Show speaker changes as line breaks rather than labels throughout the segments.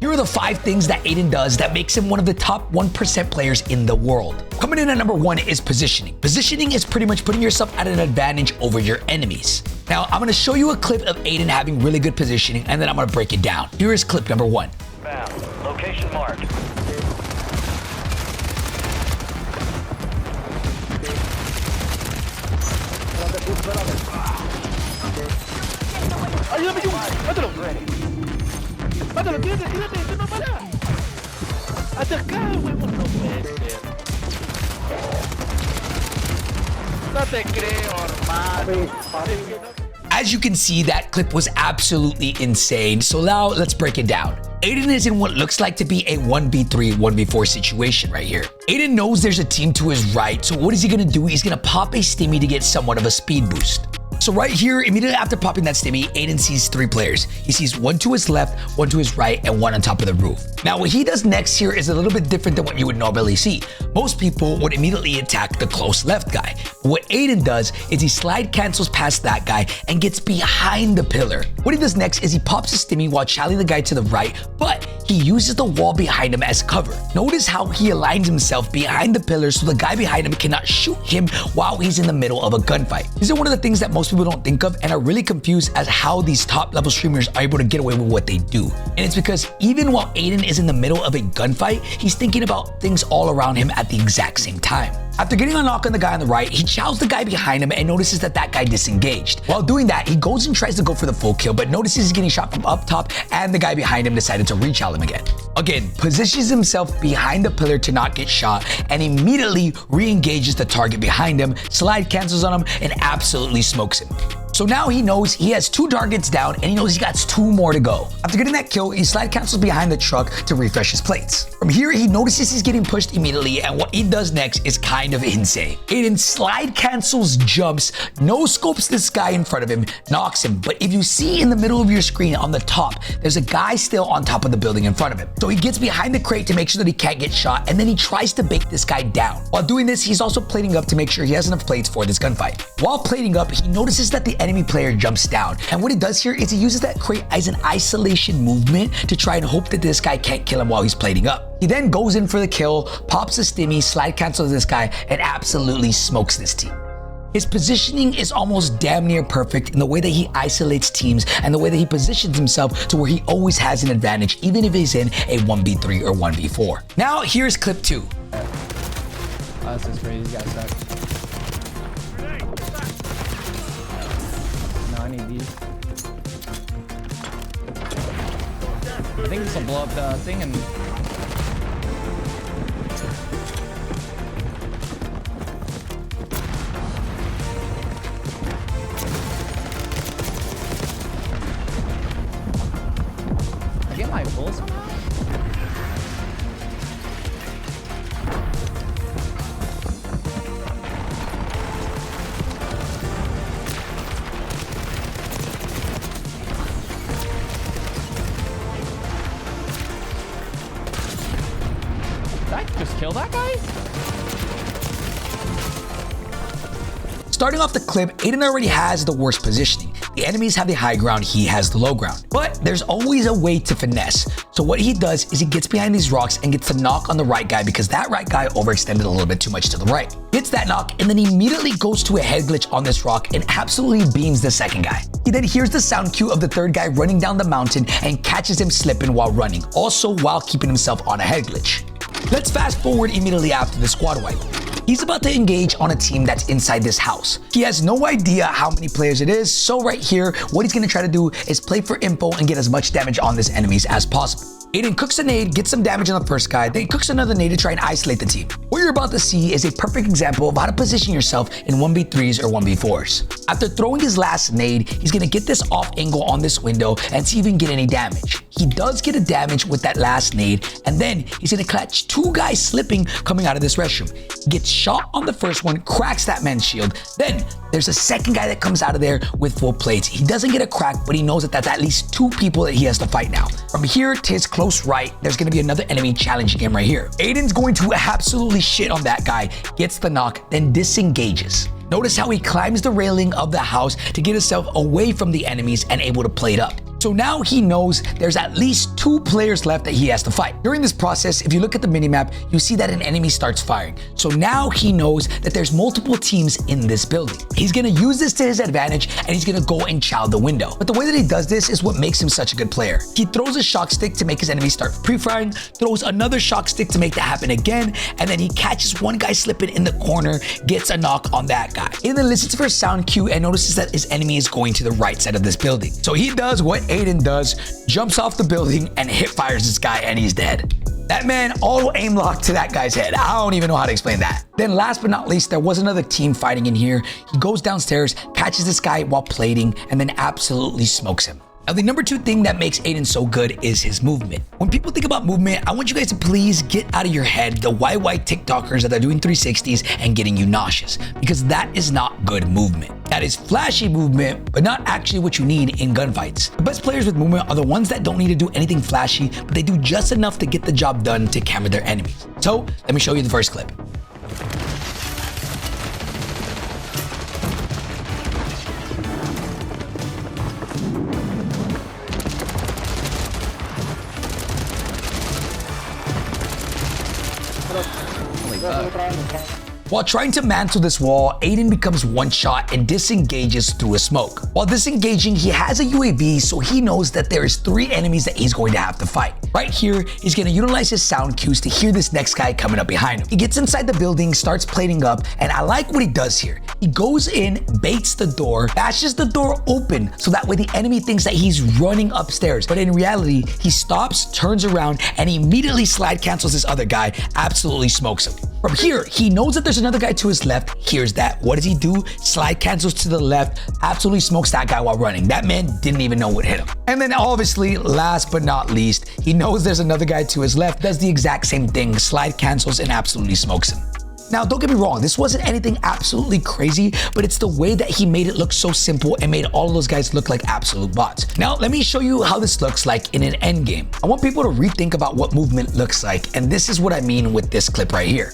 Here are the 5 things that Aydan does that makes him one of the top 1% players in the world. Coming in at number 1 is positioning. Positioning is pretty much putting yourself at an advantage over your enemies. Now, I'm going to show you a clip of Aydan having really good positioning, and then I'm going to break it down. Here is clip number 1.
Found. Location marked.
Ayúdame, Chuki. Mátalo. Mátalo, tírate, esto no para. Hasta acá, huevón, no puede ser. No te creo, hermano.
As you can see, that clip was absolutely insane. So now let's break it down. Aydan is in what looks like to be a 1v3, 1v4 situation right here. Aydan knows there's a team to his right, so what is he gonna do? He's gonna pop a stimmy to get somewhat of a speed boost. So right here, immediately after popping that stimmy, Aydan sees 3 players. He sees 1 to his left, 1 to his right, and 1 on top of the roof. Now, what he does next here is a little bit different than what you would normally see. Most people would immediately attack the close left guy. But what Aydan does is he slide cancels past that guy and gets behind the pillar. What he does next is he pops a stimmy while challenging the guy to the right, but he uses the wall behind him as cover. Notice how he aligns himself behind the pillar so the guy behind him cannot shoot him while he's in the middle of a gunfight. These are one of the things that most people don't think of and are really confused as how these top level streamers are able to get away with what they do. And it's because even while Aydan is in the middle of a gunfight, he's thinking about things all around him at the exact same time. After getting a knock on the guy on the right, he chows the guy behind him and notices that that guy disengaged. While doing that, he goes and tries to go for the full kill, but notices he's getting shot from up top and the guy behind him decided to rechow him again. Again, positions himself behind the pillar to not get shot and immediately re-engages the target behind him, slide cancels on him, and absolutely smokes him. So now he knows he has 2 targets down and he knows he got 2 more to go. After getting that kill, he slide cancels behind the truck to refresh his plates. From here, he notices he's getting pushed immediately, and what he does next is kind of insane. Aydan slide cancels, jumps, no scopes this guy in front of him, knocks him. But if you see in the middle of your screen on the top, there's a guy still on top of the building in front of him. So he gets behind the crate to make sure that he can't get shot, and then he tries to bake this guy down. While doing this, he's also plating up to make sure he has enough plates for this gunfight. While plating up, he notices that the enemy player jumps down, and what he does here is he uses that crate as an isolation movement to try and hope that this guy can't kill him while he's plating up. He then goes in for the kill, pops a stimmy, slide cancels this guy, and absolutely smokes this team. His positioning is almost damn near perfect in the way that he isolates teams and the way that he positions himself to where he always has an advantage, even if he's in a 1v3 or 1v4. Now, here's clip 2.
Oh, this is crazy. These guys suck. No, I need these. I think this will blow up the thing and... I get my full somehow? Did I just kill that guy?
Starting off the clip, Aydan already has the worst positioning. The enemies have the high ground, he has the low ground. But there's always a way to finesse. So what he does is he gets behind these rocks and gets a knock on the right guy because that right guy overextended a little bit too much to the right. Gets that knock and then immediately goes to a head glitch on this rock and absolutely beams the second guy. He then hears the sound cue of the third guy running down the mountain and catches him slipping while running, also while keeping himself on a head glitch. Let's fast forward immediately after the squad wipe. He's about to engage on a team that's inside this house. He has no idea how many players it is, so right here, what he's gonna try to do is play for info and get as much damage on this enemies as possible. Aydan cooks a nade, gets some damage on the first guy, then he cooks another nade to try and isolate the team. What you're about to see is a perfect example of how to position yourself in 1v3s or 1v4s. After throwing his last nade, he's gonna get this off angle on this window and see if he can get any damage. He does get a damage with that last nade, and then he's gonna catch 2 guys slipping coming out of this restroom. He gets shot on the first one, cracks that man's shield. Then there's a second guy that comes out of there with full plates. He doesn't get a crack, but he knows that that's at least 2 people that he has to fight now. From here to his close right, there's gonna be another enemy challenging him right here. Aydan's going to absolutely shit on that guy, gets the knock, then disengages. Notice how he climbs the railing of the house to get himself away from the enemies and able to play it up. So now he knows there's at least 2 players left that he has to fight. During this process, if you look at the minimap, you see that an enemy starts firing. So now he knows that there's multiple teams in this building. He's gonna use this to his advantage and he's gonna go and chow the window. But the way that he does this is what makes him such a good player. He throws a shock stick to make his enemy start pre-firing, throws another shock stick to make that happen again, and then he catches one guy slipping in the corner, gets a knock on that guy. And then listens for a sound cue and notices that his enemy is going to the right side of this building. So he does what Aydan does, jumps off the building and hip fires this guy and he's dead. That man auto aim locked to that guy's head. I don't even know how to explain that. Then last but not least, there was another team fighting in here. He goes downstairs, catches this guy while plating, and then absolutely smokes him. Now, the number 2 thing that makes Aydan so good is his movement. When people think about movement, I want you guys to please get out of your head the YY TikTokers that are doing 360s and getting you nauseous, because that is not good movement. That is flashy movement, but not actually what you need in gunfights. The best players with movement are the ones that don't need to do anything flashy, but they do just enough to get the job done to camera their enemies. So let me show you the first clip. While trying to mantle this wall, Aydan becomes one-shot and disengages through a smoke. While disengaging, he has a UAV, so he knows that there is 3 enemies that he's going to have to fight. Right here, he's going to utilize his sound cues to hear this next guy coming up behind him. He gets inside the building, starts plating up, and I like what he does here. He goes in, baits the door, bashes the door open, so that way the enemy thinks that he's running upstairs. But in reality, he stops, turns around, and immediately slide cancels this other guy, absolutely smokes him. From here, he knows that there's another guy to his left, hears that. What does he do? Slide cancels to the left, absolutely smokes that guy while running. That man didn't even know what hit him. And then obviously, last but not least, he knows there's another guy to his left, does the exact same thing, slide cancels and absolutely smokes him. Now, don't get me wrong, this wasn't anything absolutely crazy, but it's the way that he made it look so simple and made all of those guys look like absolute bots. Now, let me show you how this looks like in an endgame. I want people to rethink about what movement looks like, and this is what I mean with this clip right here.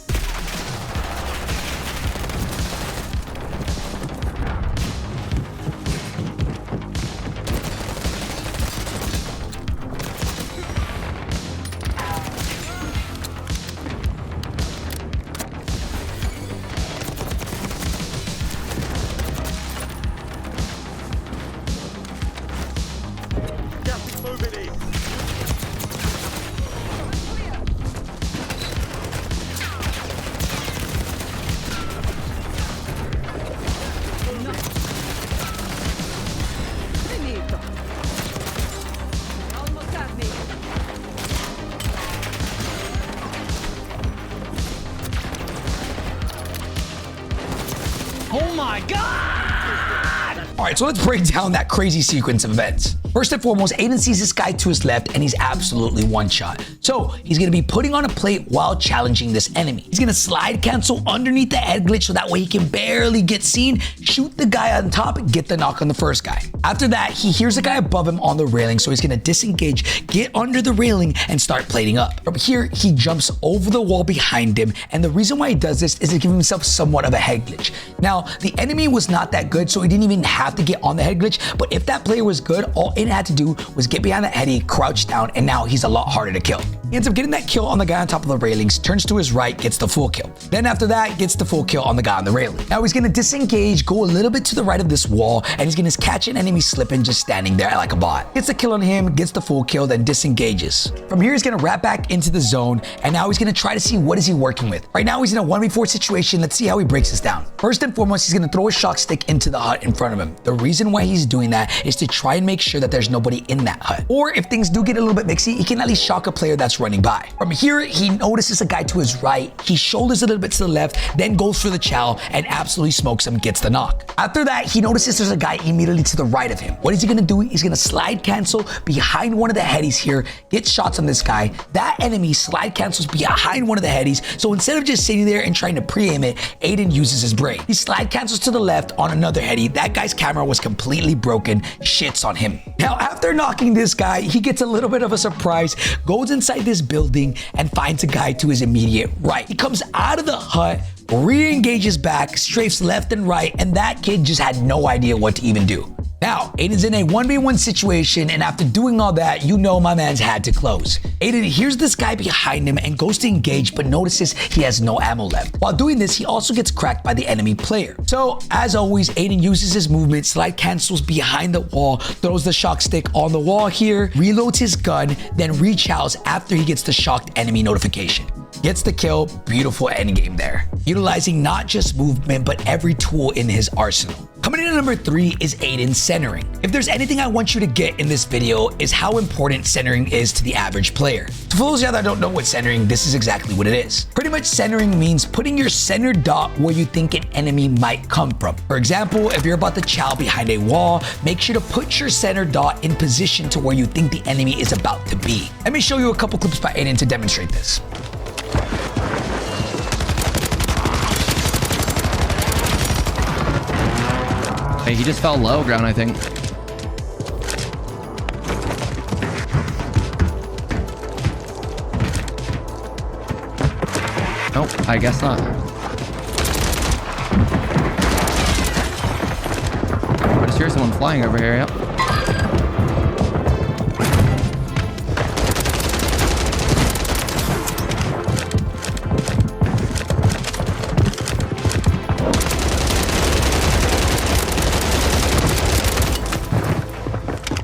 Oh my God!
All right, so let's break down that crazy sequence of events. First and foremost, Aydan sees this guy to his left and he's absolutely one-shot. So he's gonna be putting on a plate while challenging this enemy. He's gonna slide cancel underneath the head glitch so that way he can barely get seen, shoot the guy on top, get the knock on the first guy. After that, he hears a guy above him on the railing, so he's gonna disengage, get under the railing, and start plating up. From here, he jumps over the wall behind him, and the reason why he does this is to give himself somewhat of a head glitch. Now, the enemy was not that good, so he didn't even have to get on the head glitch, but if that player was good, all Aydan had to do was get behind that heady, crouch down, and now he's a lot harder to kill. He ends up getting that kill on the guy on top of the railings, turns to his right, gets the full kill. Then after that, gets the full kill on the guy on the railing. Now he's gonna disengage, go a little bit to the right of this wall, and he's gonna catch an enemy slipping, just standing there like a bot. Gets the kill on him, gets the full kill, then disengages. From here, he's gonna wrap back into the zone, and now he's gonna try to see what is he working with. Right now, he's in a 1v4 situation. Let's see how he breaks this down. First and foremost, he's gonna throw a shock stick into the hut in front of him. The reason why he's doing that is to try and make sure that there's nobody in that hut. Or if things do get a little bit mixy, he can at least shock a player that's running by. From here, he notices a guy to his right. He shoulders a little bit to the left, then goes for the chow and absolutely smokes him, gets the knock. After that, he notices there's a guy immediately to the right of him. What is he gonna do? He's gonna slide cancel behind one of the headies here, get shots on this guy. That enemy slide cancels behind one of the headies. So instead of just sitting there and trying to pre-aim it, Aydan uses his brain. He slide cancels to the left on another heady. That guy's camera was completely broken, shits on him. Now, after knocking this guy, he gets a little bit of a surprise, goes inside this building and finds a guy to his immediate right. He comes out of the hut, re-engages back, strafes left and right, and that kid just had no idea what to even do. Now, Aydan's in a 1v1 situation, and after doing all that, you know my man's had to close. Aydan hears this guy behind him and goes to engage, but notices he has no ammo left. While doing this, he also gets cracked by the enemy player. So, as always, Aydan uses his movement, slide cancels behind the wall, throws the shock stick on the wall here, reloads his gun, then rechows after he gets the shocked enemy notification. Gets the kill, beautiful endgame there. Utilizing not just movement, but every tool in his arsenal. Coming in at number 3 is Aydan's centering. If there's anything I want you to get in this video is how important centering is to the average player. To those of you that don't know what centering, this is exactly what it is. Pretty much centering means putting your center dot where you think an enemy might come from. For example, if you're about to chow behind a wall, make sure to put your center dot in position to where you think the enemy is about to be. Let me show you a couple clips by Aydan to demonstrate this.
Hey, he just fell low ground, I think. Nope, I guess not. I just hear someone flying over here, yep.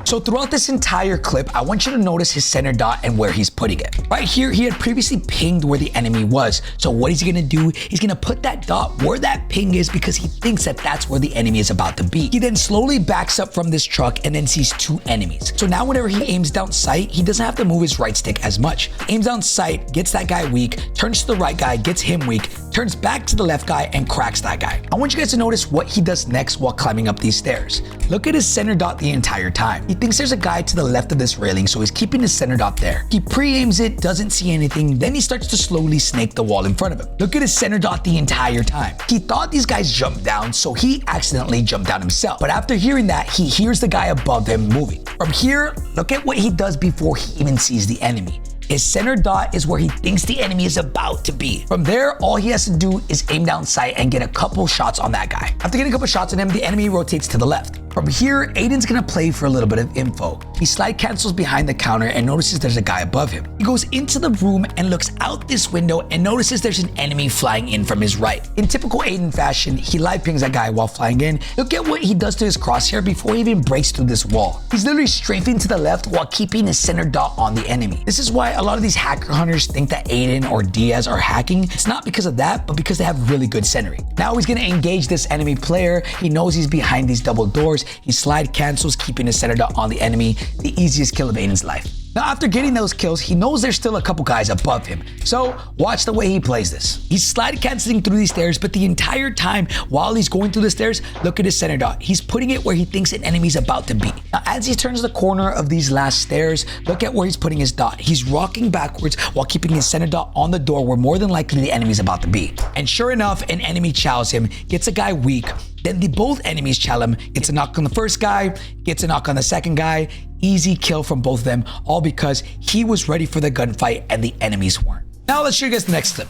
So throughout this entire clip, I want you to notice his center dot and where he's putting it. Right here, he had previously pinged where the enemy was. So what is he gonna do? He's gonna put that dot where that ping is because he thinks that that's where the enemy is about to be. He then slowly backs up from this truck and then sees 2 enemies. So now whenever he aims down sight, he doesn't have to move his right stick as much. Aims down sight, gets that guy weak, turns to the right guy, gets him weak, turns back to the left guy and cracks that guy. I want you guys to notice what he does next while climbing up these stairs. Look at his center dot the entire time. He thinks there's a guy to the left of this railing, so he's keeping his center dot there. He pre-aims it, doesn't see anything, then he starts to slowly snake the wall in front of him. Look at his center dot the entire time. He thought these guys jumped down, so he accidentally jumped down himself. But after hearing that, he hears the guy above him moving. From here, look at what he does before he even sees the enemy. His center dot is where he thinks the enemy is about to be. From there, all he has to do is aim down sight and get a couple shots on that guy. After getting a couple shots on him, the enemy rotates to the left. From here, Aydan's gonna play for a little bit of info. He slide cancels behind the counter and notices there's a guy above him. He goes into the room and looks out this window and notices there's an enemy flying in from his right. In typical Aydan fashion, he live pings that guy while flying in. Look at what he does to his crosshair before he even breaks through this wall. He's literally strafing to the left while keeping his center dot on the enemy. This is why a lot of these hacker hunters think that Aydan or Diaz are hacking. It's not because of that, but because they have really good centering. Now he's gonna engage this enemy player. He knows he's behind these double doors. He slide cancels, keeping his center dot on the enemy. The easiest kill of Aydan's life. Now, after getting those kills, he knows there's still a couple guys above him. So watch the way he plays this. He's slide canceling through these stairs, but the entire time while he's going through the stairs, look at his center dot. He's putting it where he thinks an enemy's about to be. Now, as he turns the corner of these last stairs, look at where he's putting his dot. He's rocking backwards while keeping his center dot on the door where more than likely the enemy's about to be. And sure enough, an enemy chows him, gets a guy weak. Then both enemies chow him, gets a knock on the first guy, gets a knock on the second guy. Easy kill from both of them, all because he was ready for the gunfight and the enemies weren't. Now let's show you guys the next clip.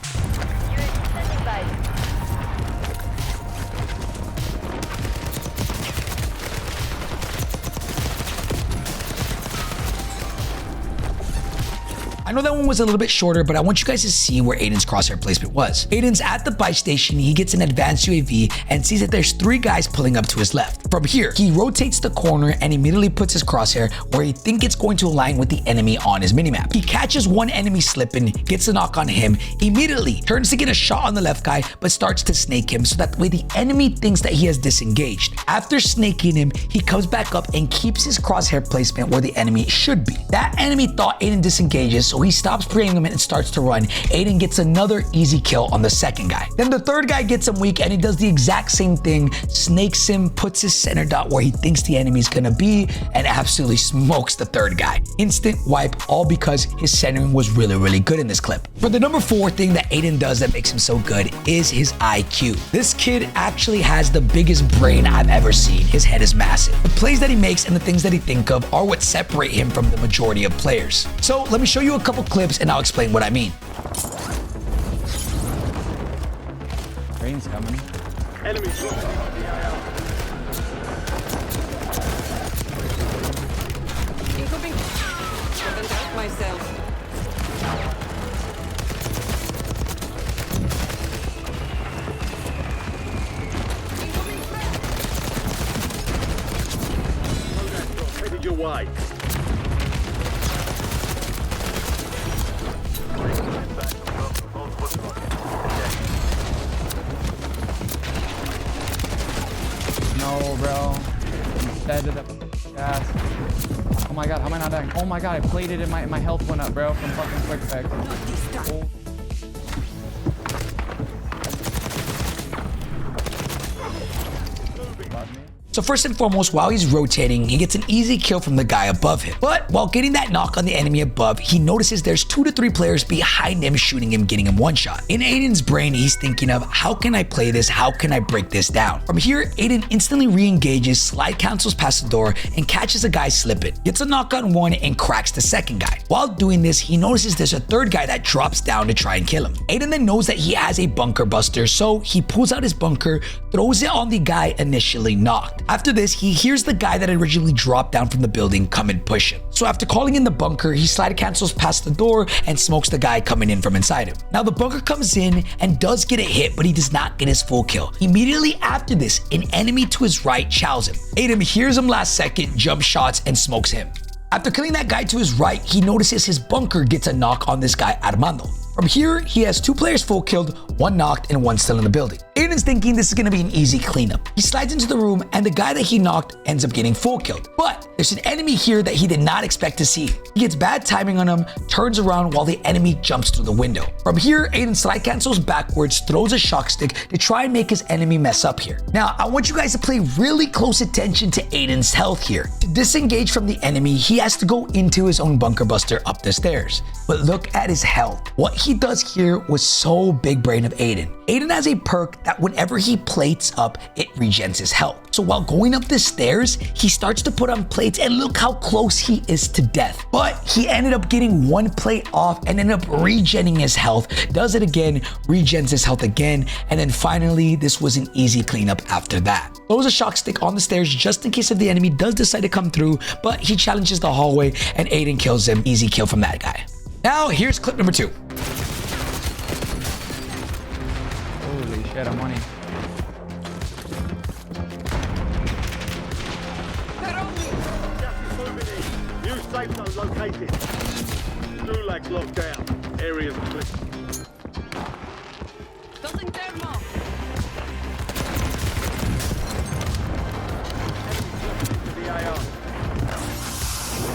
I know that one was a little bit shorter, but I want you guys to see where Aydan's crosshair placement was. Aydan's at the buy station, he gets an advanced UAV and sees that there's 3 guys pulling up to his left. From here, he rotates the corner and immediately puts his crosshair where he thinks it's going to align with the enemy on his minimap. He catches one enemy slipping, gets a knock on him, immediately turns to get a shot on the left guy, but starts to snake him so that way the enemy thinks that he has disengaged. After snaking him, he comes back up and keeps his crosshair placement where the enemy should be. That enemy thought Aydan disengages, so he stops pre-aiming him and starts to run. Aydan gets another easy kill on the second guy. Then the third guy gets him weak and he does the exact same thing, snakes him, puts his center dot where he thinks the enemy's gonna be, and absolutely smokes the third guy. Instant wipe, all because his centering was really good in this clip. For the number 4 thing that Aydan does that makes him so good is his IQ. This kid actually has the biggest brain I've ever seen. His head is massive. The plays that he makes and the things that he thinks of are what separate him from the majority of players. So let me show you a couple clips and I'll explain what I mean.
Rain's coming.
Enemy.
myself.
Headed your way.
No, bro. I'm dead to the ass. Oh my god, how am I not dying? Oh my god, I played it and my health went up, bro, from fucking quick effect. Oh.
So first and foremost, while he's rotating, he gets an easy kill from the guy above him. But while getting that knock on the enemy above, he notices there's 2 to 3 players behind him shooting him, getting him one shot. In Aydan's brain, he's thinking of, how can I play this? How can I break this down? From here, Aydan instantly re-engages, slide cancels past the door, and catches a guy slipping. Gets a knock on one and cracks the second guy. While doing this, he notices there's a third guy that drops down to try and kill him. Aydan then knows that he has a bunker buster, so he pulls out his bunker, throws it on the guy initially knocked. After this, he hears the guy that originally dropped down from the building come and push him. So after calling in the bunker, he slide cancels past the door and smokes the guy coming in from inside him. Now the bunker comes in and does get a hit, but he does not get his full kill. Immediately after this, an enemy to his right chows him. Aydan hears him last second, jump shots, and smokes him. After killing that guy to his right, he notices his bunker gets a knock on this guy Armando. From here, he has 2 players full killed, 1 knocked, and 1 still in the building. Aydan's thinking this is going to be an easy cleanup. He slides into the room, and the guy that he knocked ends up getting full killed. But there's an enemy here that he did not expect to see. He gets bad timing on him, turns around while the enemy jumps through the window. From here, Aydan slide cancels backwards, throws a shock stick to try and make his enemy mess up here. Now, I want you guys to pay really close attention to Aydan's health here. To disengage from the enemy, he has to go into his own bunker buster up the stairs. But look at his health. What he does here was so big brain of Aydan. Aydan has a perk that whenever he plates up, it regens his health. So while going up the stairs, he starts to put on plates and look how close he is to death. But he ended up getting 1 plate off and ended up regenning his health, does it again, regens his health again, and then finally, this was an easy cleanup after that. Throws a shock stick on the stairs just in case if the enemy does decide to come through, but he challenges the hallway and Aydan kills him. Easy kill from that guy. Now, here's clip number 2.
Holy shit, I'm on it.
New safe zone located. Gulag's locked down. Areas clear.
Building thermal.
To the AR.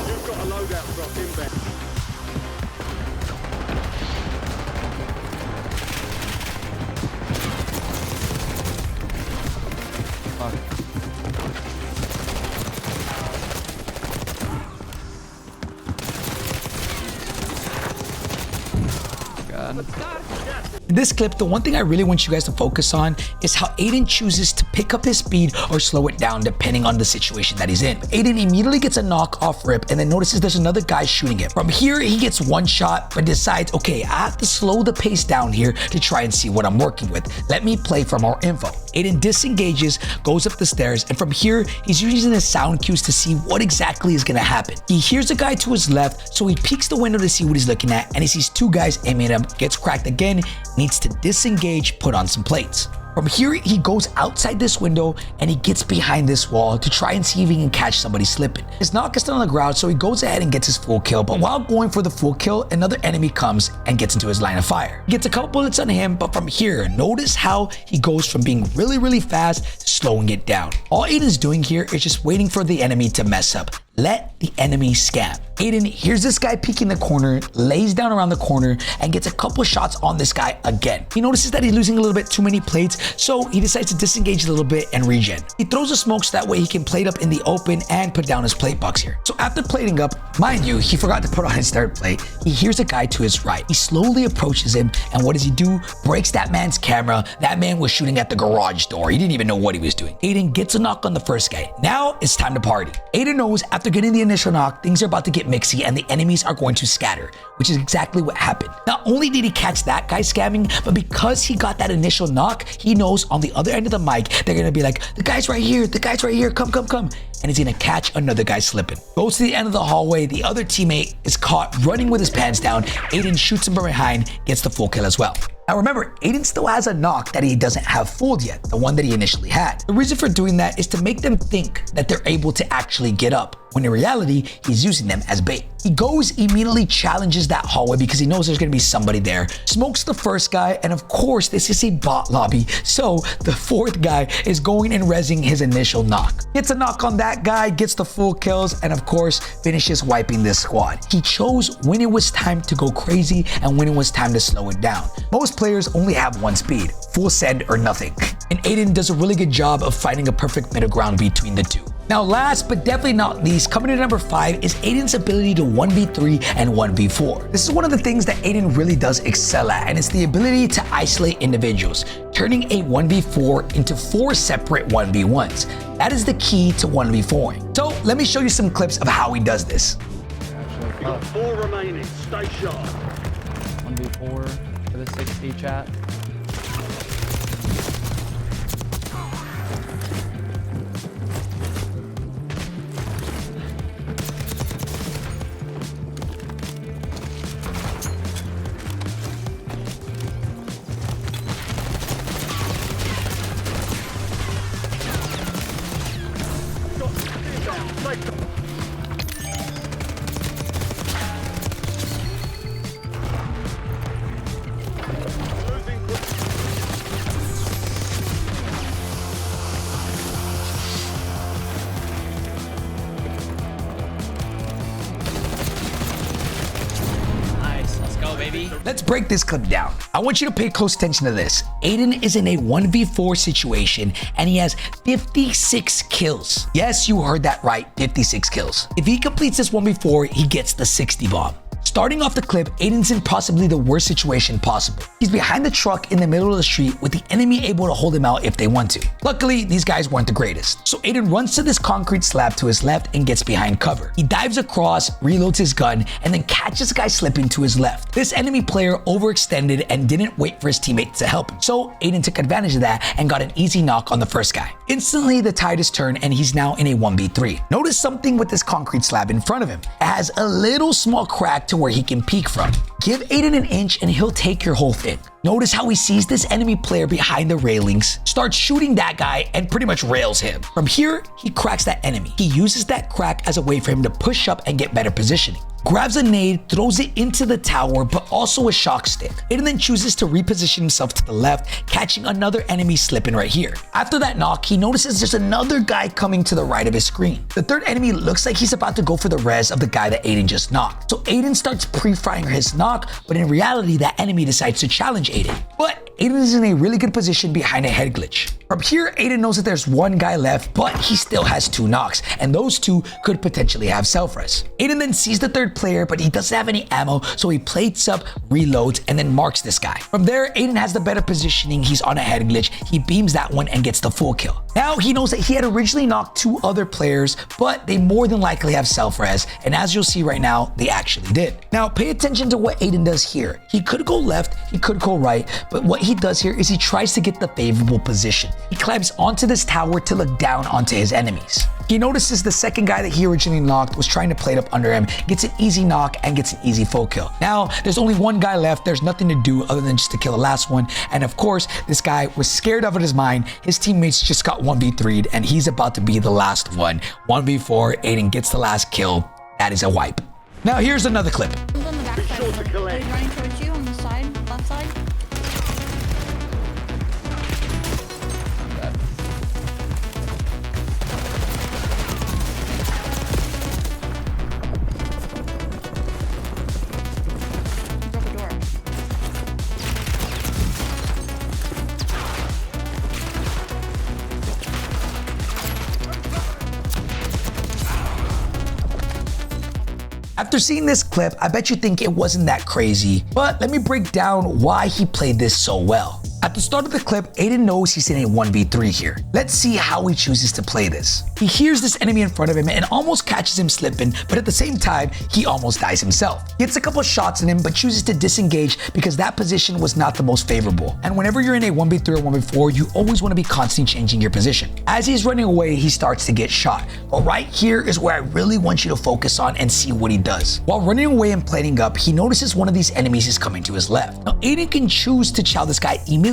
You've got a loadout drop inbound.
Fuck. God.
In this clip, the one thing I really want you guys to focus on is how Aydan chooses to pick up his speed or slow it down depending on the situation that he's in. Aydan immediately gets a knock off rip and then notices there's another guy shooting him. From here, he gets 1 shot, but decides, okay, I have to slow the pace down here to try and see what I'm working with. Let me play for more info. Aydan disengages, goes up the stairs, and from here, he's using his sound cues to see what exactly is gonna happen. He hears a guy to his left, so he peeks the window to see what he's looking at, and he sees 2 guys aiming at him, gets cracked again, needs to disengage, put on some plates. From here, he goes outside this window and he gets behind this wall to try and see if he can catch somebody slipping. His knock is still on the ground, so he goes ahead and gets his full kill, but while going for the full kill, another enemy comes and gets into his line of fire. He gets a couple bullets on him, but from here, notice how he goes from being really, really fast to slowing it down. All Aydan's doing here is just waiting for the enemy to mess up. Let the enemy scam. Aydan hears this guy peeking the corner, lays down around the corner, and gets a couple shots on this guy again. He notices that he's losing a little bit too many plates, so he decides to disengage a little bit and regen. He throws a smoke so that way he can plate up in the open and put down his plate box here. So after plating up, mind you, he forgot to put on his third plate. He hears a guy to his right. He slowly approaches him, and what does he do? Breaks that man's camera. That man was shooting at the garage door. He didn't even know what he was doing. Aydan gets a knock on the first guy. Now it's time to party. Aydan knows after After getting the initial knock, things are about to get mixy and the enemies are going to scatter, which is exactly what happened. Not only did he catch that guy scamming, but because he got that initial knock, he knows on the other end of the mic, they're gonna be like, the guy's right here, come. And he's gonna catch another guy slipping. Goes to the end of the hallway, the other teammate is caught running with his pants down. Aydan shoots him from behind, gets the full kill as well. Now remember, Aydan still has a knock that he doesn't have fooled yet, the one that he initially had. The reason for doing that is to make them think that they're able to actually get up, when in reality, he's using them as bait. He goes, immediately challenges that hallway because he knows there's gonna be somebody there, smokes the first guy, and of course, this is a bot lobby, so the fourth guy is going and rezzing his initial knock. Gets a knock on that guy, gets the full kills, and of course, finishes wiping this squad. He chose when it was time to go crazy and when it was time to slow it down. Most players only have one speed, full send or nothing. And Aydan does a really good job of finding a perfect middle ground between the two. Now last but definitely not least, coming in at number 5 is Aydan's ability to 1v3 and 1v4. This is one of the things that Aydan really does excel at, and it's the ability to isolate individuals, turning a 1v4 into 4 separate 1v1s. That is the key to 1v4ing. So let me show you some clips of how he does this.
You got 4 remaining. Stay sharp.
1v4 for the 60 chat.
Let's break this clip down. I want you to pay close attention to this. Aydan is in a 1v4 situation and he has 56 kills. Yes, you heard that right, 56 kills. If he completes this 1v4, he gets the 60 bomb. Starting off the clip, Aydan's in possibly the worst situation possible. He's behind the truck in the middle of the street with the enemy able to hold him out if they want to. Luckily, these guys weren't the greatest. So Aydan runs to this concrete slab to his left and gets behind cover. He dives across, reloads his gun, and then catches a guy slipping to his left. This enemy player overextended and didn't wait for his teammate to help him. So Aydan took advantage of that and got an easy knock on the first guy. Instantly, the tide is turned and he's now in a 1v3. Notice something with this concrete slab in front of him. It has a little small crack to where he can peek from. Give Aydan an inch and he'll take your whole thing. Notice how he sees this enemy player behind the railings, starts shooting that guy, and pretty much rails him. From here, he cracks that enemy. He uses that crack as a way for him to push up and get better positioning. Grabs a nade, throws it into the tower, but also a shock stick. Aydan then chooses to reposition himself to the left, catching another enemy slipping right here. After that knock, he notices there's another guy coming to the right of his screen. The third enemy looks like he's about to go for the res of the guy that Aydan just knocked. So Aydan starts pre-firing his knock, but in reality, that enemy decides to challenge Aydan. But Aydan is in a really good position behind a head glitch. From here, Aydan knows that there's one guy left, but he still has 2 knocks, and those 2 could potentially have self-res. Aydan then sees the third player, but he doesn't have any ammo, so he plates up, reloads, and then marks this guy. From there, Aydan has the better positioning. He's on a head glitch. He beams that one and gets the full kill. Now, he knows that he had originally knocked 2 other players, but they more than likely have self-res, and as you'll see right now, they actually did. Now, pay attention to what Aydan does here. He could go left, he could go right, but what he does here is he tries to get the favorable position. He climbs onto this tower to look down onto his enemies. He notices the second guy that he originally knocked was trying to plate up under him, gets an easy knock, and gets an easy full kill. Now, there's only one guy left. There's nothing to do other than just to kill the last one. And of course, this guy was scared out of his mind. His teammates just got 1v3'd, and he's about to be the last one. 1v4, Aydan gets the last kill. That is a wipe. Now, here's another clip.
He's on the back side.
sure to collect.
He's running towards you on the side, left side. Drop a door.
After seeing this clip, I bet you think it wasn't that crazy, but let me break down why he played this so well. At the start of the clip, Aydan knows he's in a 1v3 here. Let's see how he chooses to play this. He hears this enemy in front of him and almost catches him slipping, but at the same time, he almost dies himself. He gets a couple shots in him, but chooses to disengage because that position was not the most favorable. And whenever you're in a 1v3 or 1v4, you always want to be constantly changing your position. As he's running away, he starts to get shot. But right here is where I really want you to focus on and see what he does. While running away and plating up, he notices one of these enemies is coming to his left. Now, Aydan can choose to chow this guy immediately,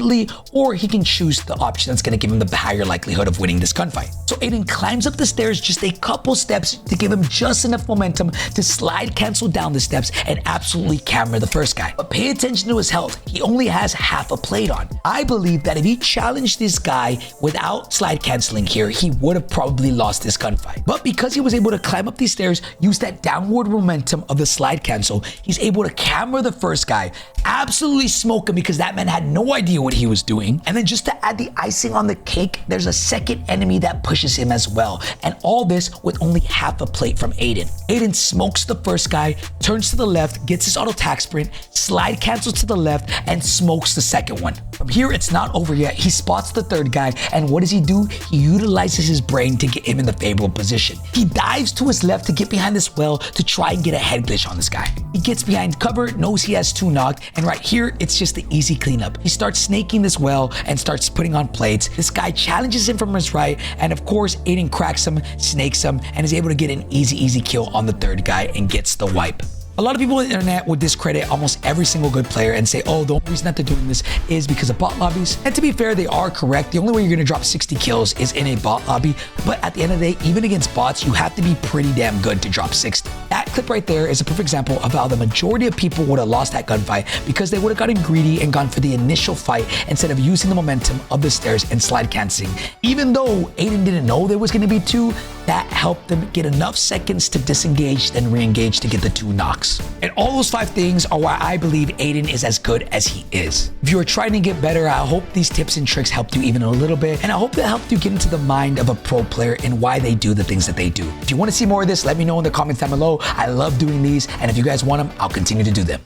or he can choose the option that's going to give him the higher likelihood of winning this gunfight. So Aydan climbs up the stairs just a couple steps to give him just enough momentum to slide cancel down the steps and absolutely camera the first guy. But pay attention to his health. He only has half a plate on. I believe that if he challenged this guy without slide canceling here, he would have probably lost this gunfight. But because he was able to climb up these stairs, use that downward momentum of the slide cancel, he's able to camera the first guy, absolutely smoke him because that man had no idea what he was doing. And then just to add the icing on the cake, there's a second enemy that pushes him as well. And all this with only half a plate from Aydan. Aydan smokes the first guy, turns to the left, gets his auto attack sprint, slide cancels to the left, and smokes the second one. From here, it's not over yet. He spots the third guy, and what does he do? He utilizes his brain to get him in the favorable position. He dives to his left to get behind this well to try and get a head glitch on this guy. He gets behind cover, knows he has 2 knocked, and right here, it's just the easy cleanup. He starts snaking this well and starts putting on plates. This guy challenges him from his right, and of course, Aydan cracks him, snakes him, and is able to get an easy kill on the third guy and gets the wipe. A lot of people on the internet would discredit almost every single good player and say, oh, the only reason that they're doing this is because of bot lobbies. And to be fair, they are correct. The only way you're going to drop 60 kills is in a bot lobby. But at the end of the day, even against bots, you have to be pretty damn good to drop 60. That clip right there is a perfect example of how the majority of people would have lost that gunfight because they would have gotten greedy and gone for the initial fight instead of using the momentum of the stairs and slide canceling. Even though Aydan didn't know there was going to be 2, that helped them get enough seconds to disengage, then re-engage to get the 2 knocks. And all those 5 things are why I believe Aydan is as good as he is. If you are trying to get better, I hope these tips and tricks helped you even a little bit, and I hope that helped you get into the mind of a pro player and why they do the things that they do. If you want to see more of this, let me know in the comments down below. I love doing these, and if you guys want them, I'll continue to do them.